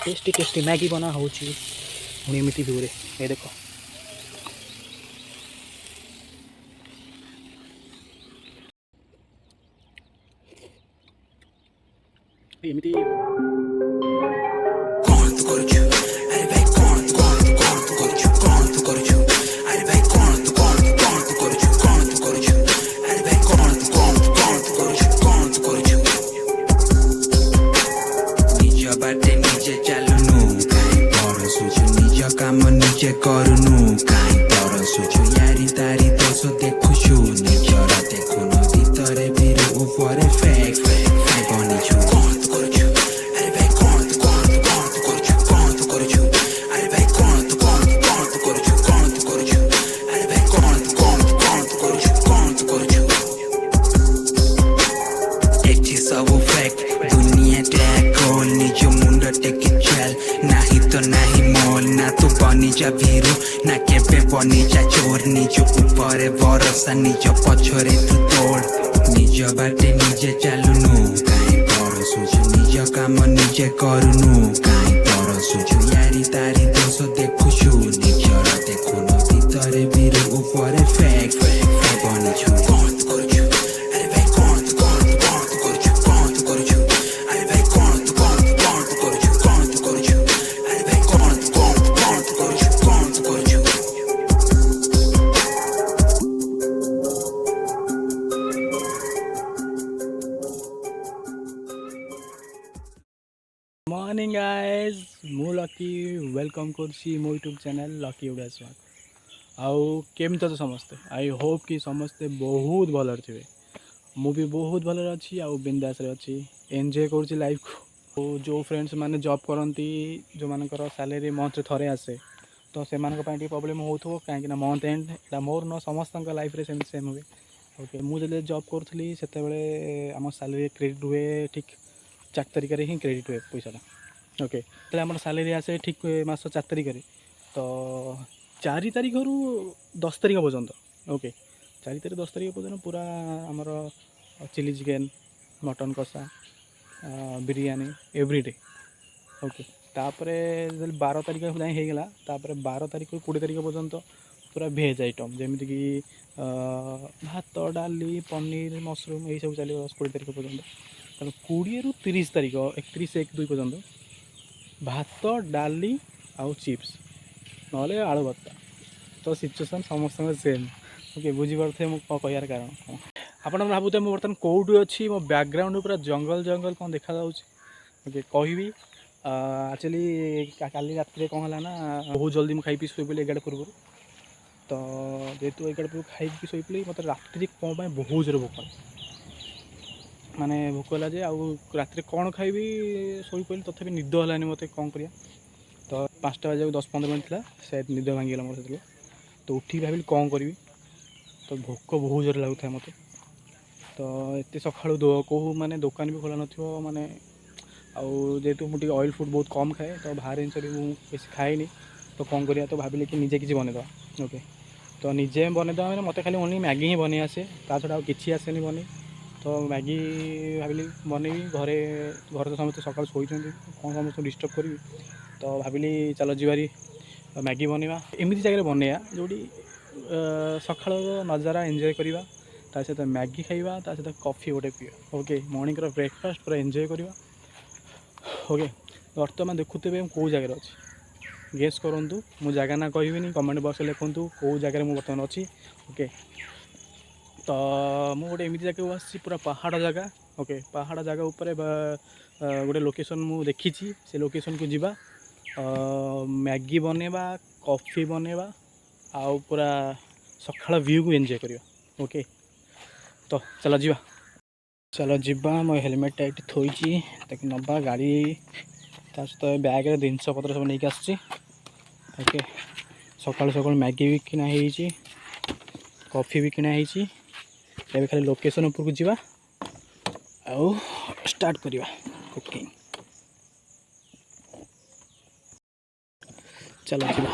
Tasty tasty Maggi बना हो एमती भी ये देख एमती काम निजे करूनु काई तर सुछु यारी तारी दोष देखुछु निजर देखुनु भितरे बिरु उपरे फेक फेक बनिछु कोन करछु अरे भाई कोन करछु अरे भाई कोन करछु अरे भाई कोन करछु एठी सब फेक दुनिया टैक कोल निजो मुंड टेक चल नाही तो नाही मोल ना तू बनी जा भीरू ना केबे बनी जा चोर निजो ऊपर भरोसा निजो पछरे तू तोड़ निज बाटे निजे चालुनु काई पर सुझु निज काम निजे करूनु काई पर सुझु यारी तारी दोष देखुछु निजर देखुनु भितरे बिरु ऊपर फेक फेक बनिछु कोन करछु अरे भाई कोन करछु अरे भाई कोन करछु अरे भाई कोन करछु मॉर्निंग गाइज मु लकी वेलकम करसी मो यूट्यूब चैनल लकी उड़ास आउ केमी तो समस्ते आई होप कि समस्ते बहुत भल थे मु भी बहुत भल अच्छी आउ बिंदास अच्छी एंजॉय कर लाइफ को जो फ्रेंड्स माने जॉब करती जो मानकर सैलरी मंथ थे आसे तो से प्रॉब्लम हो कहीं मंथ एंड मोर न समस्त लाइफ रे सेम हुए ओके मुझे जॉब करी से आम सैलरी क्रेडिट हुए ठीक 4 तारिख ही क्रेडिट हुए पैसा ओके तो आम सैलरी आसे ठीक मास 4 तारिख तो 4 तारिख रु 10 तारिख पर्यंत ओके 4 तारिख 10 तारिख पर्यंत पूरा आमर चिली चिकेन मटन कषा बिरयानी एवरीडे ओके तापरे 12 तारिख जाए होगला 12 तारिख 20 तारिख पर्यंत पूरा भेज आइटम जमीक कि भात डाली पनीर मशरूम यही सब चलो 20 तारिख पर्यंत 20 रु 30 तारिख 31/1/2 पर्यंत भात डाली आउ चिप्स ना आलू भत्ता तो सिचुएसन समस्त सेम ओके बुझीपे मुझे कहार कारण आप भावुए मुझे बर्तमान कौटी अच्छी मो बैकग्राउंड पूरा जंगल जंगल कौन देखा ओके कहि एक्चुअली काली रात कौन है ना बहुत जल्दी मुझे खाई शोल 11 पूर्व तो जेहतु 11 पूर्व खाई शोली मतलब रात्रि कौन बहुत जोर भोक माने भोक है जे रात कौन खाइबी शोई पड़ी तथापि निद है मत कौन करिया तो 5टा बजे 10-15 मिनट था से निद भांगीगला मोर से तो उठी भाविली कौन करी तो भोक बहुत जोर लगुता है मत तो एत सका कौ माने दुकान भी खोला ना माने जेहेतु मुझे ऑयल फूड बहुत कम खाए तो बाहर जिन भी बेस खाएनी तो कौन करिया तो भाविली कि निजे किसी बनईदा ओके तो निजे बनईदा मैंने मत खाली ओनली मैगी ही बन आसे ता छड़ा किसी आसेनी बनी तो मैगी भाविली बनई घरे घर तो समस्त सका शोई कौन समस्त डिस्टर्ब करी तो भाविली चलो जीवारी मैगी बनवा एमती जगह बनैया जोटी सका नजारा एंजॉय करवा ता सहित मैगी खाइबा ता सहित कॉफी गोटे पीवा ओके मॉर्निंग ब्रेकफास्ट पूरा एंजॉय करवा ओके बर्तमान देखुते कौ जगह अच्छी गेस करूँ मु जगह ना कहबी कमेंट बॉक्स लिखु कौ जगह मुझे बर्तमान अच्छी ओके तो मु गोटे एमती जगह आसी पूरा पहाड़ जगह ओके पहाड़ जगह उपर गोटे लोकेशन मु देखी से लोकेशन को जीवा मैगी बनवा कॉफी बनवा आउ पूरा सकाळ व्यू को एंजॉय करवा ओके तो चलो जीवा चलो जीवा मो हेलमेट ये थोड़ी ताकि नवा गाड़ी ता सहित बैग जिनस पत्र सब नहीं आसी ओके सकाल सकाल मैगी भी किना है कॉफी भी किना है ये खाली लोकेशन ऊपर को जीवा आउ स्टार्ट करवा कुकिंग चलो जीवा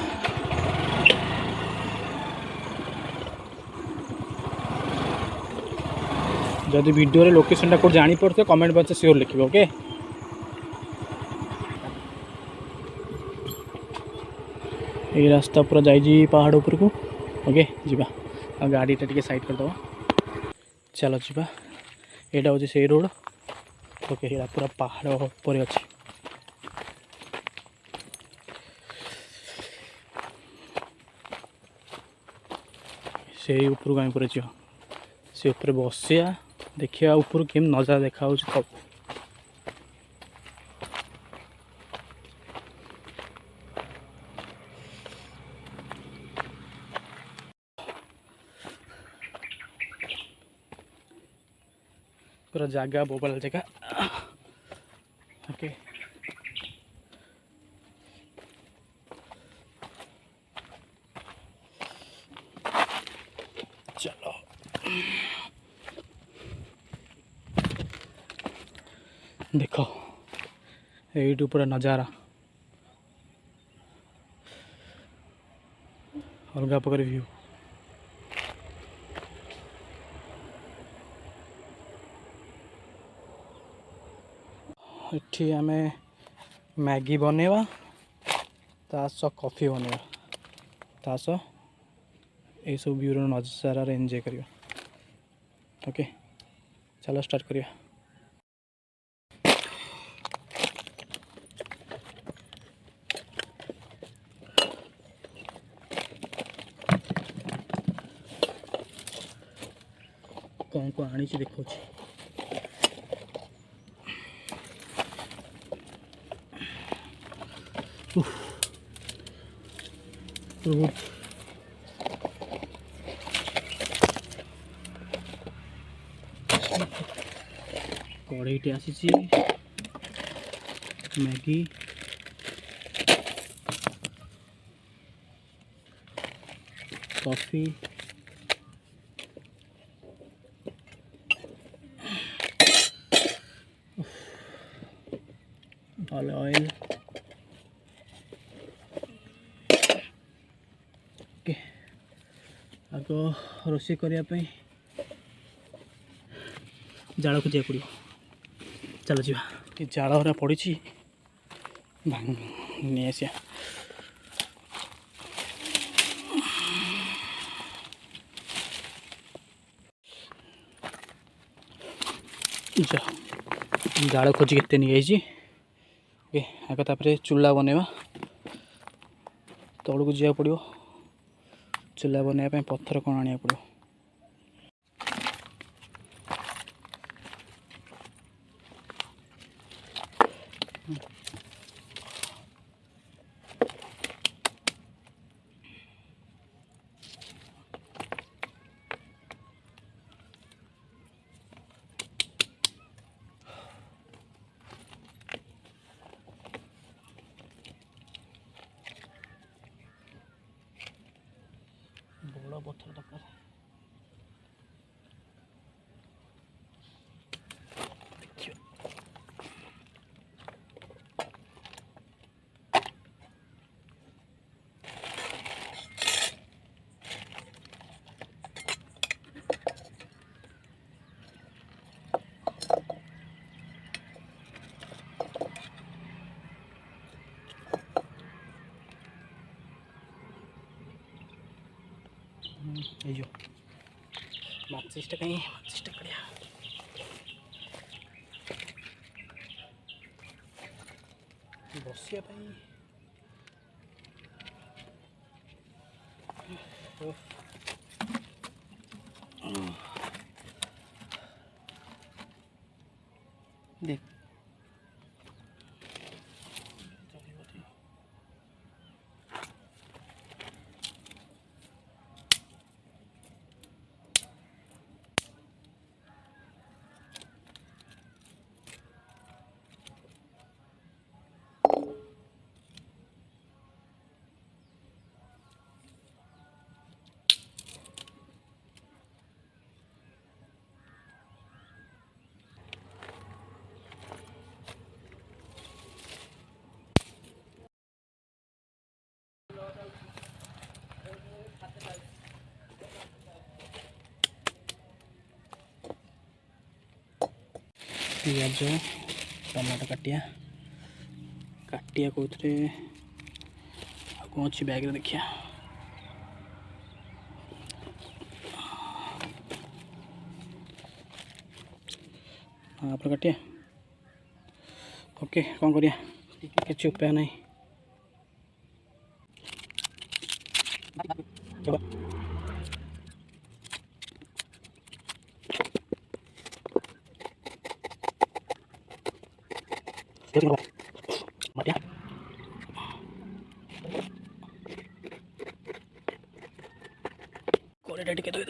जदि वीडियो रे लोकेशन टा को जानी पड़ते कमेंट बॉक्स श्योर लिखिबो ओके ये रास्ता पूरा जाइए पहाड़ ऊपर को। ओके जीवा गाड़ीटा टे साइड करदे चलो जीवा यहाँ हूँ से रोड। ओके यहाँ पूरा पहाड़ पर अच्छे से ऊपर आम पूरा जीव से ऊपर बसिया देखिए ऊपर केम नजारा देखा सब पूरा जगह बोबाल जगह। ओके चलो देखो ये पूरा नजारा अलग प्रकार व्यू। इठी आम मैगी बनवा तास कॉफी बनवा तास ये सब व्यू नजारा एंजॉय करिया। ओके चलो स्टार्ट करिया। कौन को आनी देखो कड़ईटे आसी Maggi coffee all oil. Okay आग रोषे करने जाल खोजा पड़ो। चलो जी जाल हरा पड़ी नहीं आसिया जाल खोजी के नहीं आई। ओके आगे तापर चूल्हा बनवा तौड़ को जा पड़ो। चूल्हा बनवाई पत्थर कौन आने पड़ो। बड़ा पत्थर दरकार माचिस्टा कहीं माचिस्टा करिया बसिया देख पियाज टमाटो काटिया काटिया कौन कौन अच्छी बैग देखिए हाँ आप काटिए ओके कौन करिया किसी उपाय नहीं कोड़े के दो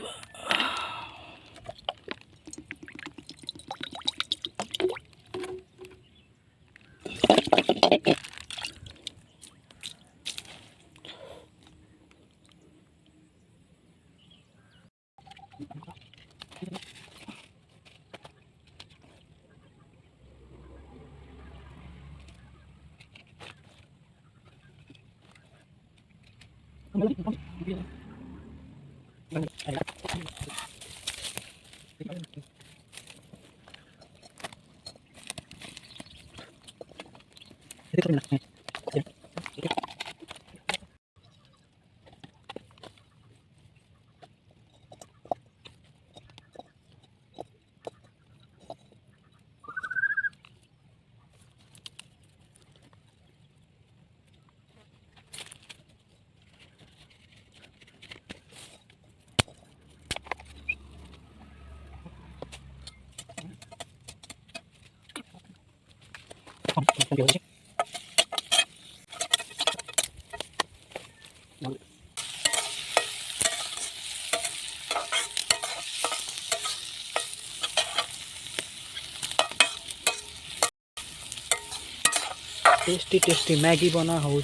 टेस्टी टेस्टी मैगी बना हो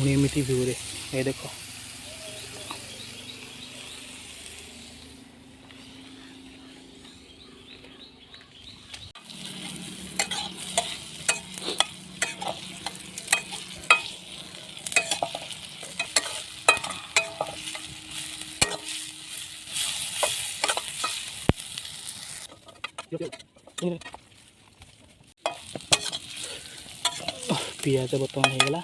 एमती व्यू रे ये देख पियाज बर्तमान होगा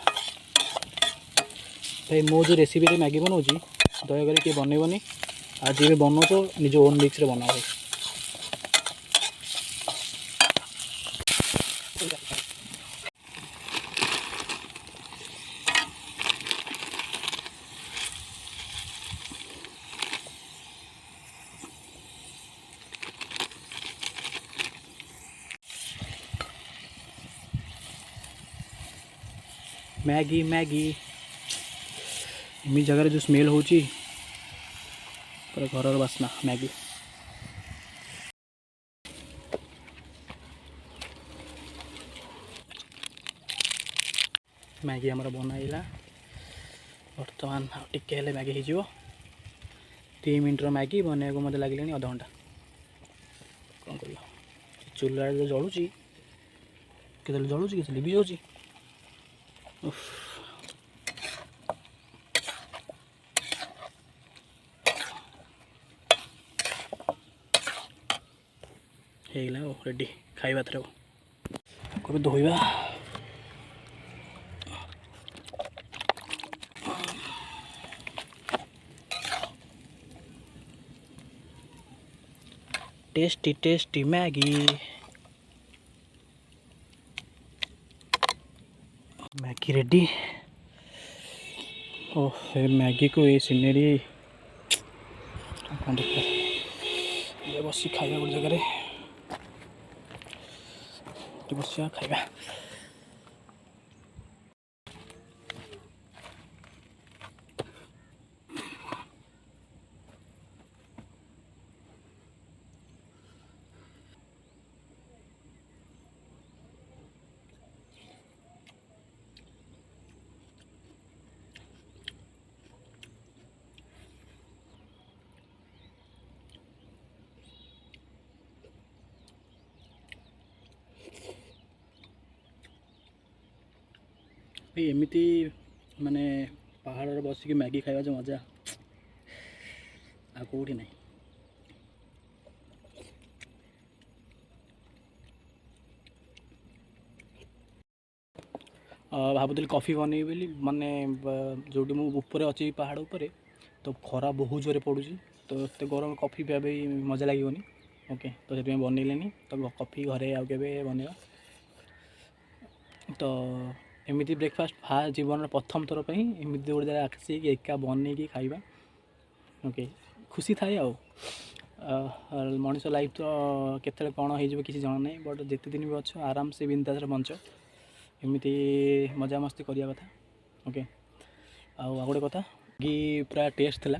भाई मो जो रेसिपी मैगी बनाऊँ दयाकोरी किए बनइबनी आज भी बनाऊँ निज ओन मिक्स रे बनाओ मैगी मैगी इमी जगह जो स्मेल हो घर बास्ना मैगी मैगी आमर बनाइला बर्तमान टिके मैगी हो 3 मिनट्र मैगी बनने को मत लगे अध घंटा कौन कर चूल्हा जलूँ के जलूँ कि लिभि जाऊँ रेडी खाइबा थर को धोइबा tasty tasty Maggi Maggi ready oh Maggi को ये सीनेरी ये बस खाइबा गोटे जगह बस खाइबा एमती माने पहाड़ बसिक मैगी खाइबा जो मजा आ कौटी ना ଭାବୁଥିଲି କଫି ବନେଇବି ବୋଲି ମାନେ ଯେଉଁଠି ମୁଁ ଉପରେ ଅଛି ପାହାଡ଼ ଉପରେ ତ ଖରା ବହୁତ ଜୋରେ ପଡ଼ୁଛି ତ ଏତେ ଗରମ କଫି ପିଇବା ପାଇଁ ମଜା ଲାଗିବନି ଓକେ ତ ସେଥିପାଇଁ ବନେଇଲେନି ତ କଫି ଘରେ ଆଉ କେବେ ବନେଇବା ତ ଏମିତି ବ୍ରେକଫାଷ୍ଟ ଜୀବନର ପ୍ରଥମ ଥର ପାଇଁ ଏମିତି ଗୋଟେ ଜାଗା ଆସିକି ଏକା ବନେଇକି ଖାଇବା ଓକେ ଖୁସି ଥାଏ ଆଉ ମଣିଷ ଲାଇଫ୍ ତ କେତେବେଳେ କ'ଣ ହେଇଯିବ କିଛି ଜଣା ନାହିଁ ବଟ୍ ଯେତେ ଦିନ ବି ଅଛ ଆରାମସେ ବିନ୍ଦାସରେ ବଞ୍ଚ ଏମିତି ମଜାମସ୍ତି କରିବା କଥା ଓକେ ଆଉ ଗୋଟେ କଥା କି ପୁରା ଟେଷ୍ଟ ଥିଲା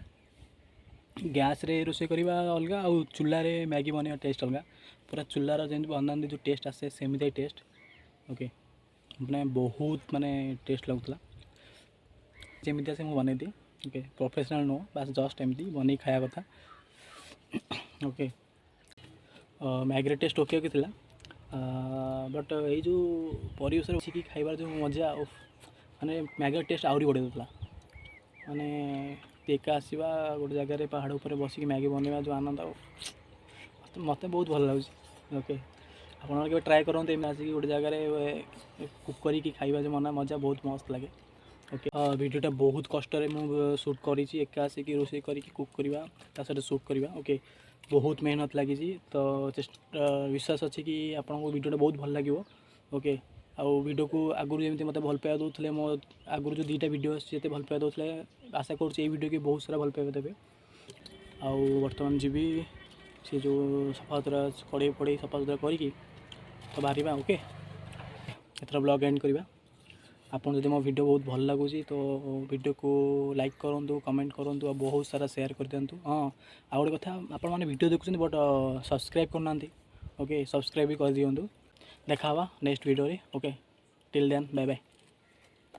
ଗ୍ୟାସ୍ରେ ରୋଷେଇ କରିବା ଅଲଗା ଆଉ ଚୁଲାରେ ମ୍ୟାଗି ବନେଇବା ଟେଷ୍ଟ ଅଲଗା ପୁରା ଚୁଲାର ଯେମିତି ବନାନ୍ତି ଯେଉଁ ଟେଷ୍ଟ ଆସେ ସେମିତି ଟେଷ୍ଟ ଓକେ ମାନେ ବହୁତ ମାନେ ଟେଷ୍ଟ ଲାଗୁଥିଲା ଯେମିତି ଆସେ ମୁଁ ବନେଇଦିଏ ଓକେ ପ୍ରଫେସନାଲ୍ ନୁହଁ ବାସ୍ ଜଷ୍ଟ ଏମିତି ବନେଇ ଖାଇବା କଥା ଓକେ ମ୍ୟାଗିର ଟେଷ୍ଟ ଓକେ ଓକେ ଥିଲା ବଟ୍ ଏଇ ଯେଉଁ ପରିବେଶରେ ବସିକି ଖାଇବାର ଯେଉଁ ମଜା ଆଉ ମାନେ ମ୍ୟାଗିର ଟେଷ୍ଟ ଆହୁରି ବଢ଼େଇ ଦେଉଥିଲା ମାନେ ଏକା ଆସିବା ଗୋଟେ ଜାଗାରେ ପାହାଡ଼ ଉପରେ ବସିକି ମ୍ୟାଗି ବନେଇବା ଯେଉଁ ଆନନ୍ଦ ଆଉ ମୋତେ ବହୁତ ଭଲ ଲାଗୁଛି ଓକେ ଆପଣ କେବେ ଟ୍ରାଏ କରନ୍ତୁ ଏମିତି ଆସିକି ଗୋଟେ ଜାଗାରେ କୁକ୍ କରିକି ଖାଇବା ଯେଉଁ ମଜା ବହୁତ ମସ୍ତ ଲାଗେ ଓକେ ଭିଡ଼ିଓଟା ବହୁତ କଷ୍ଟରେ ମୁଁ ସୁଟ୍ କରିଛି ଏକା ଆସିକି ରୋଷେଇ କରିକି କୁକ୍ କରିବା ତା ସହିତ ସୁଟ୍ କରିବା ଓକେ ବହୁତ ମେହନତ ଲାଗିଛି ତ ବିଶ୍ୱାସ ଅଛି କି ଆପଣଙ୍କୁ ଭିଡ଼ିଓଟା ବହୁତ ଭଲ ଲାଗିବ ଓକେ ଆଉ ଭିଡ଼ିଓକୁ ଆଗରୁ ଯେମିତି ମୋତେ ଭଲ ପାଇବା ଦେଉଥିଲେ ମୋ ଆଗରୁ ଯେଉଁ ଦୁଇଟା ଭିଡ଼ିଓ ଆସିଛି ଯେତେ ଭଲ ପାଇବା ଦେଉଥିଲେ ଆଶା କରୁଛି ଏଇ ଭିଡ଼ିଓକି ବହୁତ ସାରା ଭଲ ପାଇବା ଦେବେ ଆଉ ବର୍ତ୍ତମାନ ଯିବି ସେ ଯେଉଁ ସଫାସୁତୁରା କଢ଼େଇ ଫଢ଼େଇ ସଫାସୁତୁରା କରିକି ତ ବାହାରିବା ଓକେ ଏଥର ବ୍ଲଗ୍ ଏଣ୍ଡ କରିବା ଆପଣ ଯଦି ମୋ ଭିଡ଼ିଓ ବହୁତ ଭଲ ଲାଗୁଛି ତ ଭିଡ଼ିଓକୁ ଲାଇକ୍ କରନ୍ତୁ କମେଣ୍ଟ କରନ୍ତୁ ଆଉ ବହୁତ ସାରା ସେୟାର କରିଦିଅନ୍ତୁ ହଁ ଆଉ ଗୋଟେ କଥା ଆପଣମାନେ ଭିଡ଼ିଓ ଦେଖୁଛନ୍ତି ବଟ୍ ସବସ୍କ୍ରାଇବ୍ କରୁନାହାନ୍ତି ଓକେ ସବସ୍କ୍ରାଇବ୍ ବି କରିଦିଅନ୍ତୁ ଦେଖା ହେବା ନେକ୍ସଟ ଭିଡ଼ିଓରେ okay till then bye bye